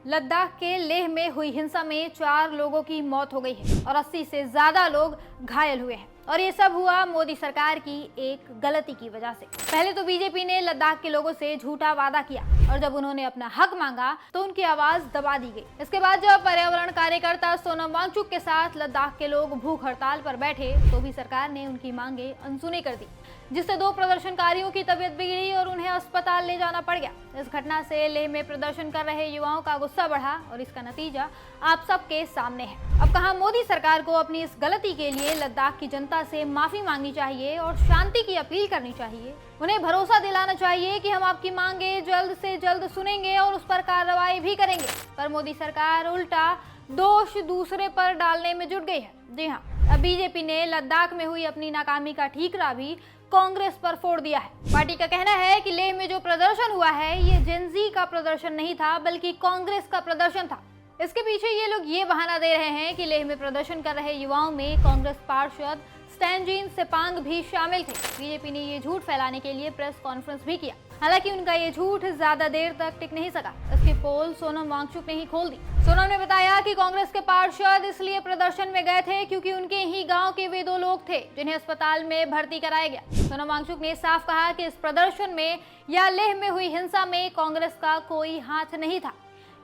लद्दाख के लेह में हुई हिंसा में 4 लोगों की मौत हो गई है और 80 से ज्यादा लोग घायल हुए हैं और ये सब हुआ मोदी सरकार की एक गलती की वजह से। पहले तो बीजेपी ने लद्दाख के लोगों से झूठा वादा किया और जब उन्होंने अपना हक मांगा तो उनकी आवाज दबा दी गई। इसके बाद जब पर्यावरण कार्यकर्ता सोनम वांगचुक के साथ लद्दाख के लोग भूख हड़ताल पर बैठे तो भी सरकार ने उनकी मांगे अनसुनी कर दी, जिससे 2 प्रदर्शनकारियों की तबीयत बिगड़ी और उन्हें अस्पताल ले जाना पड़ गया। इस घटना से लेह में प्रदर्शन कर रहे युवाओं का गुस्सा बढ़ा और इसका नतीजा आप सबके सामने है। अब कहां मोदी सरकार को अपनी इस गलती के लिए लद्दाख की जनता से माफी मांगनी चाहिए और शांति की अपील करनी चाहिए। उन्हें भरोसा दिलाना चाहिए कि हम आपकी मांगे जल्द से जल्द सुनेंगे और उस पर कार्रवाई भी करेंगे। पर मोदी सरकार उल्टा दोष दूसरे पर डालने में जुट गई है। जी हाँ, अब बीजेपी ने लद्दाख में हुई अपनी नाकामी का ठीकरा भी कांग्रेस पर फोड़ दिया है। पार्टी का कहना है कि लेह में जो प्रदर्शन हुआ है ये जेनजी का प्रदर्शन नहीं था बल्कि कांग्रेस का प्रदर्शन था। इसके पीछे ये लोग ये बहाना दे रहे हैं कि लेह में प्रदर्शन कर रहे युवाओं में कांग्रेस पार्षद स्टैनजिन सेपांग भी शामिल थे। बीजेपी ने ये झूठ फैलाने के लिए प्रेस कॉन्फ्रेंस भी किया, हालांकि उनका ये झूठ ज्यादा देर तक टिक नहीं सका। इसकी पोल सोनम वांगचुक ने ही खोल दी। सोनम ने बताया कि कांग्रेस के पार्षद इसलिए प्रदर्शन में गए थे क्योंकि उनके ही गांव के वे 2 लोग थे जिन्हें अस्पताल में भर्ती कराया गया। सोनम वांगचुक ने साफ कहा कि इस प्रदर्शन में या लेह में हुई हिंसा में कांग्रेस का कोई हाथ नहीं था,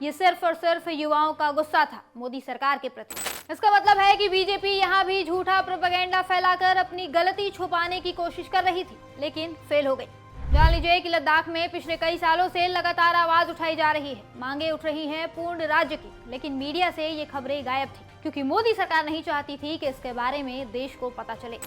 ये सिर्फ और सिर्फ युवाओं का गुस्सा था मोदी सरकार के प्रति। इसका मतलब है कि बीजेपी यहाँ भी झूठा प्रोपेगेंडा फैलाकर अपनी गलती छुपाने की कोशिश कर रही थी, लेकिन फेल हो गई। जान लीजिए कि लद्दाख में पिछले कई सालों से लगातार आवाज उठाई जा रही है, मांगे उठ रही हैं पूर्ण राज्य की, लेकिन मीडिया से ये खबरें गायब थी क्योंकि मोदी सरकार नहीं चाहती थी कि इसके बारे में देश को पता चले।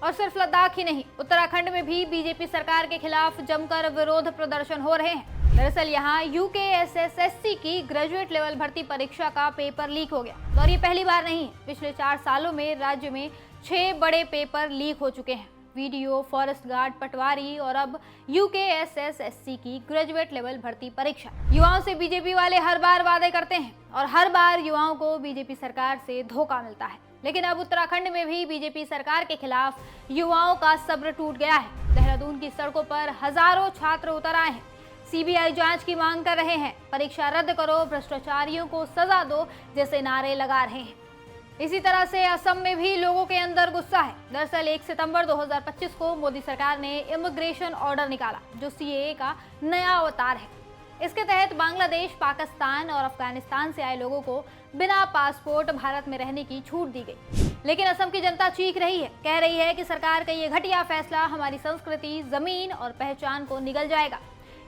और सिर्फ लद्दाख ही नहीं, उत्तराखंड में भी बीजेपी सरकार के खिलाफ जमकर विरोध प्रदर्शन हो रहे हैं। दरअसल यहाँ UKSSSC की ग्रेजुएट लेवल भर्ती परीक्षा का पेपर लीक हो गया और ये पहली बार नहीं है। पिछले 4 सालों में राज्य में 6 बड़े पेपर लीक हो चुके हैं। वीडियो, फॉरेस्ट गार्ड, पटवारी और अब UKSSSC की ग्रेजुएट लेवल भर्ती परीक्षा। युवाओं से बीजेपी वाले हर बार वादे करते हैं और हर बार युवाओं को बीजेपी सरकार से धोखा मिलता है, लेकिन अब उत्तराखंड में भी बीजेपी सरकार के खिलाफ युवाओं का सब्र टूट गया है। देहरादून की सड़कों पर हजारों छात्र उतर आए हैं, CBI जांच की मांग कर रहे हैं, परीक्षा रद्द करो, भ्रष्टाचारियों को सजा दो जैसे नारे लगा रहे हैं। इसी तरह से असम में भी लोगों के अंदर गुस्सा है। दरअसल 1 सितंबर 2025 को मोदी सरकार ने इमिग्रेशन ऑर्डर निकाला जो CAA का नया अवतार है। इसके तहत बांग्लादेश, पाकिस्तान और अफगानिस्तान से आए लोगों को बिना पासपोर्ट भारत में रहने की छूट दी गई। लेकिन असम की जनता चीख रही है, कह रही है कि सरकार का ये घटिया फैसला हमारी संस्कृति, जमीन और पहचान को निगल जाएगा।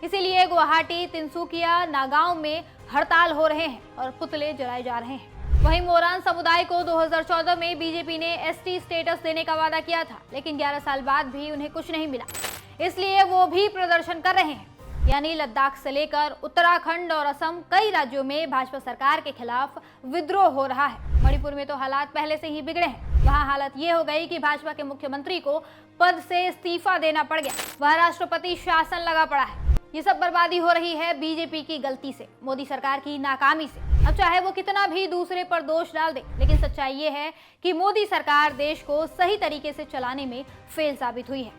इसीलिए गुवाहाटी, तिनसुकिया, नागांव में हड़ताल हो रहे हैं और पुतले जलाए जा रहे हैं। वहीं मोरान समुदाय को 2014 में बीजेपी ने ST स्टेटस देने का वादा किया था, लेकिन 11 साल बाद भी उन्हें कुछ नहीं मिला, इसलिए वो भी प्रदर्शन कर रहे हैं। यानी लद्दाख से लेकर उत्तराखंड और असम कई राज्यों में भाजपा सरकार के खिलाफ विद्रोह हो रहा है। मणिपुर में तो हालात पहले से ही बिगड़े हैं। वहां हालत ये हो गई कि भाजपा के मुख्यमंत्री को पद से इस्तीफा देना पड़ गया, वह राष्ट्रपति शासन लगा पड़ा है। ये सब बर्बादी हो रही है बीजेपी की गलती से, मोदी सरकार की नाकामी से। अब चाहे वो कितना भी दूसरे पर दोष डाल दे, लेकिन सच्चाई ये है कि मोदी सरकार देश को सही तरीके से चलाने में फेल साबित हुई है।